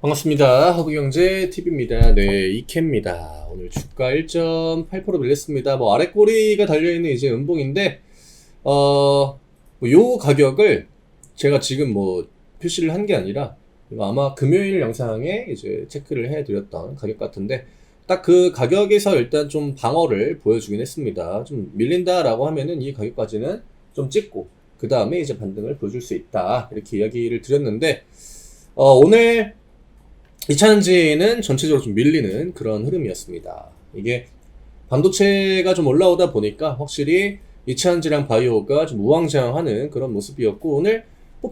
반갑습니다. 허브경제TV입니다. 네, 이케입니다. 오늘 주가 1.8% 밀렸습니다. 아래 꼬리가 달려있는 이제 음봉인데, 요 가격을 제가 지금 표시를 한 게 아니라, 아마 금요일 영상에 이제 체크를 해드렸던 가격 같은데, 딱 그 가격에서 일단 좀 방어를 보여주긴 했습니다. 좀 밀린다라고 하면은 이 가격까지는 좀 찍고, 그 다음에 이제 반등을 보여줄 수 있다. 이렇게 이야기를 드렸는데, 오늘 2차전지는 전체적으로 좀 밀리는 그런 흐름이었습니다. 이게 반도체가 좀 올라오다 보니까 확실히 2차전지랑 바이오가 좀 우왕좌왕하는 그런 모습이었고, 오늘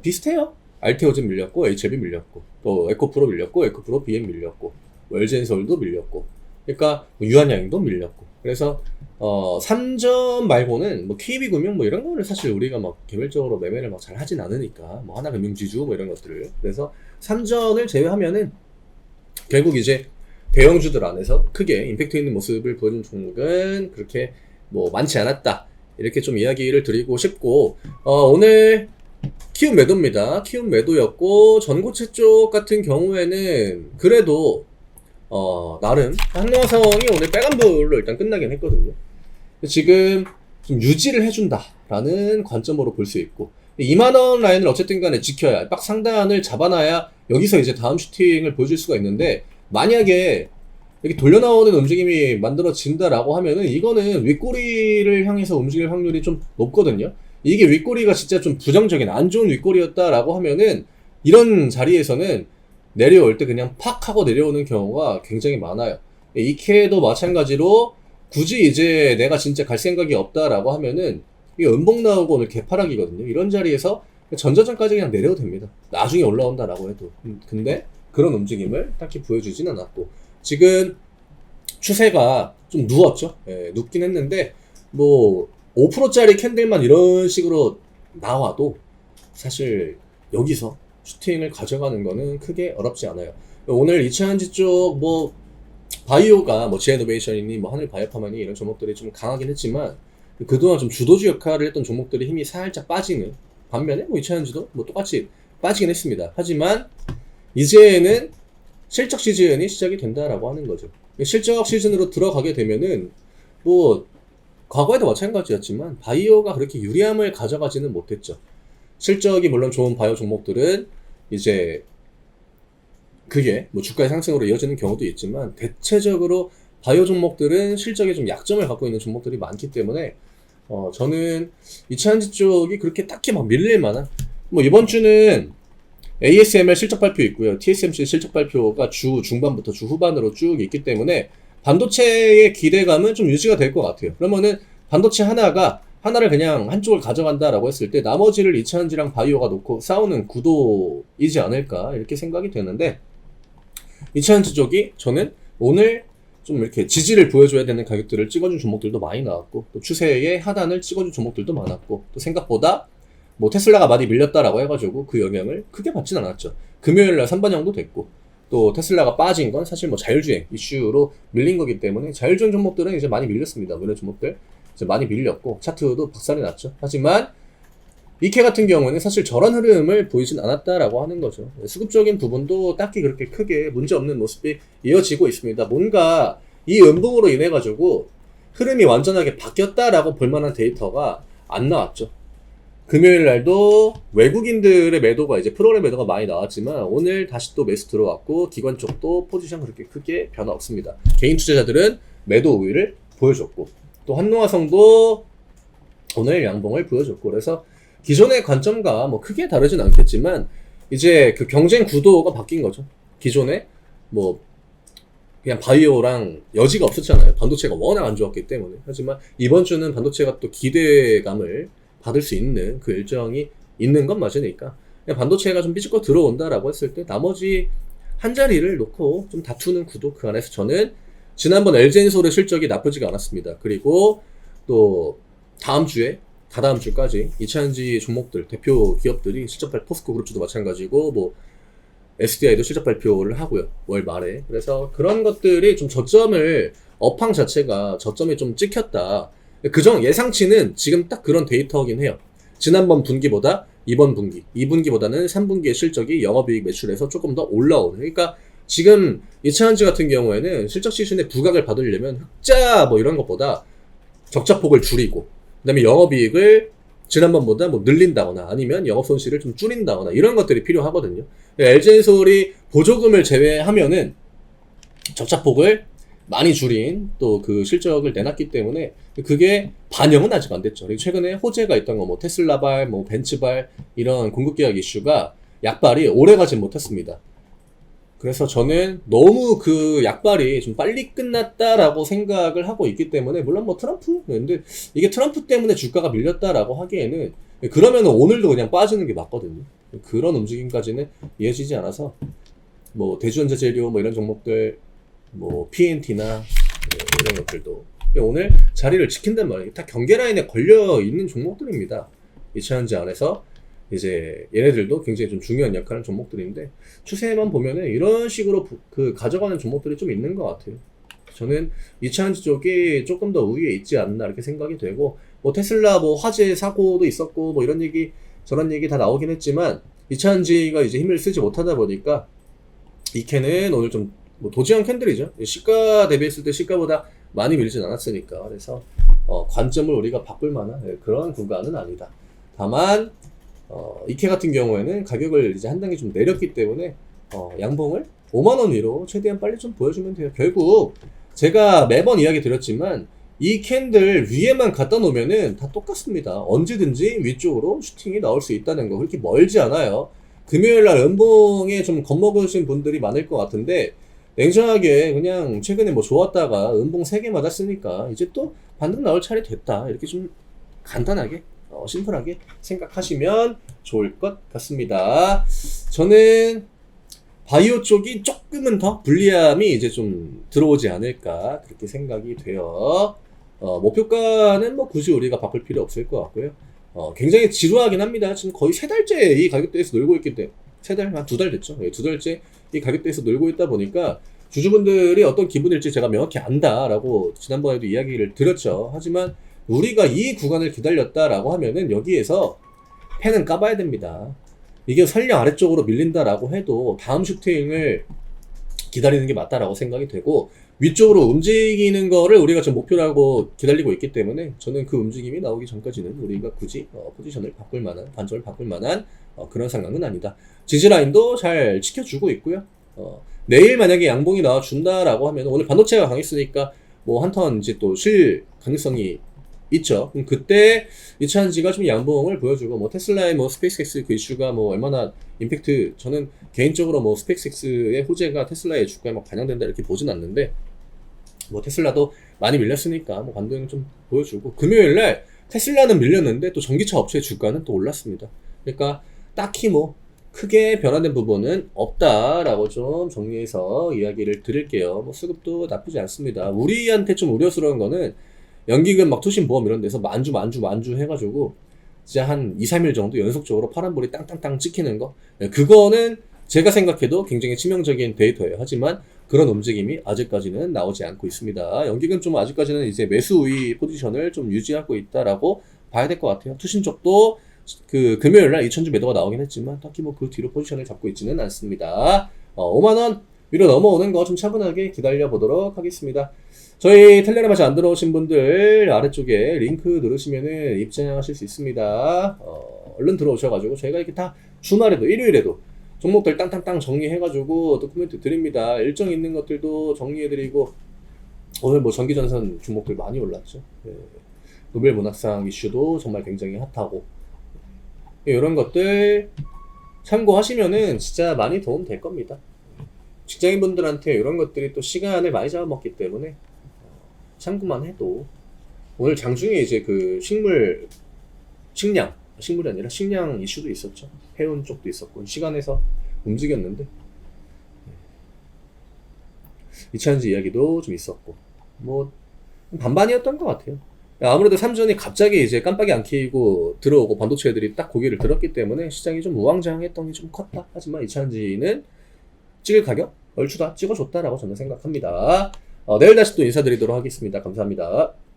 비슷해요. 알테오젠 밀렸고, HLB 밀렸고, 또 에코프로 밀렸고, 에코프로 BM 밀렸고, LG엔솔도 밀렸고, 그러니까 유한양도 밀렸고. 그래서 3점 말고는 KB금융 이런 거를 사실 우리가 개별적으로 매매를 잘 하진 않으니까, 하나금융지주 이런 것들을. 그래서 3전을 제외하면은 결국 이제 대형주들 안에서 크게 임팩트 있는 모습을 보여준 종목은 그렇게 많지 않았다. 이렇게 좀 이야기를 드리고 싶고, 오늘 키움 매도입니다. 키움 매도였고, 전고체 쪽 같은 경우에는 그래도 나름 한노화성이 오늘 빨간불로 일단 끝나긴 했거든요. 지금 좀 유지를 해준다라는 관점으로 볼 수 있고, 2만원 라인을 어쨌든 간에 지켜야, 딱 상단을 잡아놔야 여기서 이제 다음 슈팅을 보여줄 수가 있는데, 만약에 이렇게 돌려나오는 움직임이 만들어진다라고 하면은 이거는 윗꼬리를 향해서 움직일 확률이 좀 높거든요. 이게 윗꼬리가 진짜 좀 부정적인 안 좋은 윗꼬리였다라고 하면은 이런 자리에서는 내려올 때 그냥 팍 하고 내려오는 경우가 굉장히 많아요. 이케도 마찬가지로 굳이 이제 내가 진짜 갈 생각이 없다라고 하면은 이게 음봉 나오고 오늘 개파락이거든요. 이런 자리에서 전저점까지 그냥 내려도 됩니다. 나중에 올라온다라고 해도. 근데 그런 움직임을 딱히 보여주진 않았고, 지금 추세가 좀 누웠죠. 예, 눕긴 했는데 5%짜리 캔들만 이런 식으로 나와도 사실 여기서 슈팅을 가져가는 거는 크게 어렵지 않아요. 오늘 2차전지 쪽 바이오가 지에노베이션이니 하늘바이오파마니 이런 종목들이 좀 강하긴 했지만, 그동안 좀 주도주 역할을 했던 종목들이 힘이 살짝 빠지는 반면에 2차전지도 똑같이 빠지긴 했습니다. 하지만 이제는 실적 시즌이 시작이 된다라고 하는 거죠. 실적 시즌으로 들어가게 되면은 과거에도 마찬가지였지만 바이오가 그렇게 유리함을 가져가지는 못했죠. 실적이 물론 좋은 바이오 종목들은 이제 그게 주가의 상승으로 이어지는 경우도 있지만, 대체적으로 바이오 종목들은 실적에 좀 약점을 갖고 있는 종목들이 많기 때문에 저는 2차전지 쪽이 그렇게 딱히 밀릴 만한, 이번 주는 ASML 실적 발표 있고요. TSMC 실적 발표가 주 중반부터 주 후반으로 쭉 있기 때문에 반도체의 기대감은 좀 유지가 될 것 같아요. 그러면은 반도체 하나를 그냥 한쪽을 가져간다라고 했을 때 나머지를 2차전지랑 바이오가 놓고 싸우는 구도이지 않을까 이렇게 생각이 되는데, 2차전지 쪽이 저는 오늘 좀 이렇게 지지를 보여줘야 되는 가격들을 찍어준 종목들도 많이 나왔고, 또 추세의 하단을 찍어준 종목들도 많았고, 또 생각보다 테슬라가 많이 밀렸다라고 해가지고 그 영향을 크게 받진 않았죠. 금요일날 선반영도 됐고, 또 테슬라가 빠진 건 사실 자율주행 이슈로 밀린 거기 때문에 자율주행 종목들은 이제 많이 밀렸습니다. 이런 종목들 이제 많이 밀렸고 차트도 박살이 났죠. 하지만 이케 같은 경우는 사실 저런 흐름을 보이진 않았다라고 하는 거죠. 수급적인 부분도 딱히 그렇게 크게 문제없는 모습이 이어지고 있습니다. 뭔가 이 음봉으로 인해 가지고 흐름이 완전하게 바뀌었다라고 볼 만한 데이터가 안 나왔죠. 금요일 날도 외국인들의 매도가 이제 프로그램 매도가 많이 나왔지만, 오늘 다시 또 매수 들어왔고, 기관 쪽도 포지션 그렇게 크게 변화 없습니다. 개인 투자자들은 매도 우위를 보여줬고, 또 한노화성도 오늘 양봉을 보여줬고, 그래서 기존의 관점과 크게 다르진 않겠지만 이제 그 경쟁 구도가 바뀐 거죠. 기존에 그냥 바이오랑 여지가 없었잖아요. 반도체가 워낙 안 좋았기 때문에. 하지만 이번 주는 반도체가 또 기대감을 받을 수 있는 그 일정이 있는 건 맞으니까, 그냥 반도체가 좀 삐죽고 들어온다라고 했을 때 나머지 한 자리를 놓고 좀 다투는 구도, 그 안에서 저는 지난번 LG엔솔의 실적이 나쁘지가 않았습니다. 그리고 또 다다음 주까지 2차전지 종목들 대표 기업들이 실적 발표, 포스코 그룹주도 마찬가지고 SDI도 실적 발표를 하고요, 월 말에. 그래서 그런 것들이 좀 업황 자체가 저점이 좀 찍혔다. 예상치는 지금 딱 그런 데이터긴 해요. 지난번 분기보다 이번 분기, 2분기보다는 3분기의 실적이 영업이익 매출에서 조금 더 올라오는. 그러니까 지금 이차전지 같은 경우에는 실적 시즌에 부각을 받으려면 흑자 뭐 이런 것보다 적자폭을 줄이고, 그다음에 영업이익을 지난번보다 뭐 늘린다거나 아니면 영업 손실을 좀 줄인다거나 이런 것들이 필요하거든요. LG엔솔이 보조금을 제외하면은 적자폭을 많이 줄인 또 그 실적을 내놨기 때문에 그게 반영은 아직 안 됐죠. 그리고 최근에 호재가 있던 거 뭐 테슬라발, 뭐 벤츠발 이런 공급 계약 이슈가 약발이 오래 가진 못했습니다. 그래서 저는 너무 그 약발이 좀 빨리 끝났다라고 생각을 하고 있기 때문에, 물론 뭐 트럼프, 근데 이게 트럼프 때문에 주가가 밀렸다라고 하기에는, 그러면 오늘도 그냥 빠지는 게 맞거든요. 그런 움직임까지는 이어지지 않아서 뭐 대주전자 재료 뭐 이런 종목들, 뭐 PNT나 이런 것들도 오늘 자리를 지킨단 말이에요. 다 경계 라인에 걸려 있는 종목들입니다. 이차전지 안에서 이제 얘네들도 굉장히 좀 중요한 역할을 하는 종목들인데, 추세만 보면은 이런 식으로 그 가져가는 종목들이 좀 있는 것 같아요. 저는 이차전지 쪽이 조금 더 우위에 있지 않나 이렇게 생각이 되고, 뭐 테슬라 뭐 화재 사고도 있었고 뭐 이런 얘기 저런 얘기 다 나오긴 했지만, 이차전지가 이제 힘을 쓰지 못하다 보니까 이 캔은 오늘 좀 뭐 도지형 캔들이죠. 시가 대비했을 때 시가보다 많이 밀리진 않았으니까, 그래서 관점을 우리가 바꿀 만한 그런 구간은 아니다. 다만 이케 같은 경우에는 가격을 이제 한 단계 좀 내렸기 때문에 양봉을 5만원 위로 최대한 빨리 좀 보여주면 돼요. 결국 제가 매번 이야기 드렸지만 이 캔들 위에만 갖다 놓으면은 다 똑같습니다. 언제든지 위쪽으로 슈팅이 나올 수 있다는 거, 그렇게 멀지 않아요. 금요일날 음봉에 좀 겁먹으신 분들이 많을 것 같은데, 냉정하게 그냥 최근에 뭐 좋았다가 음봉 3개 맞았으니까 이제 또 반등 나올 차례 됐다, 이렇게 좀 간단하게 심플하게 생각하시면 좋을 것 같습니다. 저는 바이오 쪽이 조금은 더 불리함이 이제 좀 들어오지 않을까 그렇게 생각이 돼요. 목표가는 뭐 굳이 우리가 바꿀 필요 없을 것 같고요. 굉장히 지루하긴 합니다. 지금 거의 3달째 이 가격대에서 놀고 있기 때문에, 3달? 한 2달 됐죠. 네, 2달째 이 가격대에서 놀고 있다 보니까 주주분들이 어떤 기분일지 제가 명확히 안다라고 지난번에도 이야기를 드렸죠. 하지만 우리가 이 구간을 기다렸다라고 하면은 여기에서 펜은 까봐야 됩니다. 이게 설령 아래쪽으로 밀린다라고 해도 다음 슈팅을 기다리는 게 맞다라고 생각이 되고, 위쪽으로 움직이는 거를 우리가 지금 목표로 하고 기다리고 있기 때문에 저는 그 움직임이 나오기 전까지는 우리가 굳이 포지션을 바꿀 만한, 관점을 바꿀 만한 그런 상황은 아니다. 지지라인도 잘 지켜주고 있고요. 내일 만약에 양봉이 나와준다라고 하면, 오늘 반도체가 강했으니까 뭐 한 턴 이제 또 실 가능성이 있죠. 그럼 그때 이차전지가 좀 양봉을 보여주고, 뭐 테슬라의 뭐 스페이스X 그 이슈가 뭐 얼마나 임팩트, 저는 개인적으로 뭐 스페이스X의 호재가 테슬라의 주가에 막 반영된다 이렇게 보진 않는데, 뭐 테슬라도 많이 밀렸으니까 뭐 반등 좀 보여주고, 금요일날 테슬라는 밀렸는데 또 전기차 업체의 주가는 또 올랐습니다. 그러니까 딱히 뭐 크게 변화된 부분은 없다라고 좀 정리해서 이야기를 드릴게요. 뭐 수급도 나쁘지 않습니다. 우리한테 좀 우려스러운 거는 연기금 막 투신보험 이런 데서 만주 해가지고 진짜 한 2-3일 정도 연속적으로 파란불이 땅땅땅 찍히는 거, 그거는 제가 생각해도 굉장히 치명적인 데이터예요. 하지만 그런 움직임이 아직까지는 나오지 않고 있습니다. 연기금 좀 아직까지는 이제 매수 우위 포지션을 좀 유지하고 있다라고 봐야 될 것 같아요. 투신 쪽도 그 금요일날 2천주 매도가 나오긴 했지만 딱히 뭐 그 뒤로 포지션을 잡고 있지는 않습니다. 5만원 위로 넘어오는 거 좀 차분하게 기다려 보도록 하겠습니다. 저희 텔레그램 아직 안 들어오신 분들 아래쪽에 링크 누르시면은 입장하실 수 있습니다. 얼른 들어오셔가지고 저희가 이렇게 다 주말에도 일요일에도 종목들 땅땅땅 정리해가지고 또 코멘트 드립니다. 일정 있는 것들도 정리해드리고, 오늘 뭐 전기전선 종목들 많이 올랐죠. 노벨 문학상 이슈도 정말 굉장히 핫하고, 이런 것들 참고하시면은 진짜 많이 도움 될 겁니다. 직장인분들한테 이런 것들이 또 시간을 많이 잡아먹기 때문에 참고만 해도, 오늘 장중에 이제 그 식물이 아니라 식량 이슈도 있었죠. 해운 쪽도 있었고, 시간에서 움직였는데, 이차전지 이야기도 좀 있었고, 뭐 반반이었던 것 같아요. 아무래도 삼전이 갑자기 이제 깜빡이 안 켜고 들어오고 반도체들이 딱 고개를 들었기 때문에 시장이 좀 우왕좌왕했던 게 좀 컸다. 하지만 이차전지는 찍을 가격 얼추 다 찍어줬다라고 저는 생각합니다. 내일 다시 또 인사드리도록 하겠습니다. 감사합니다.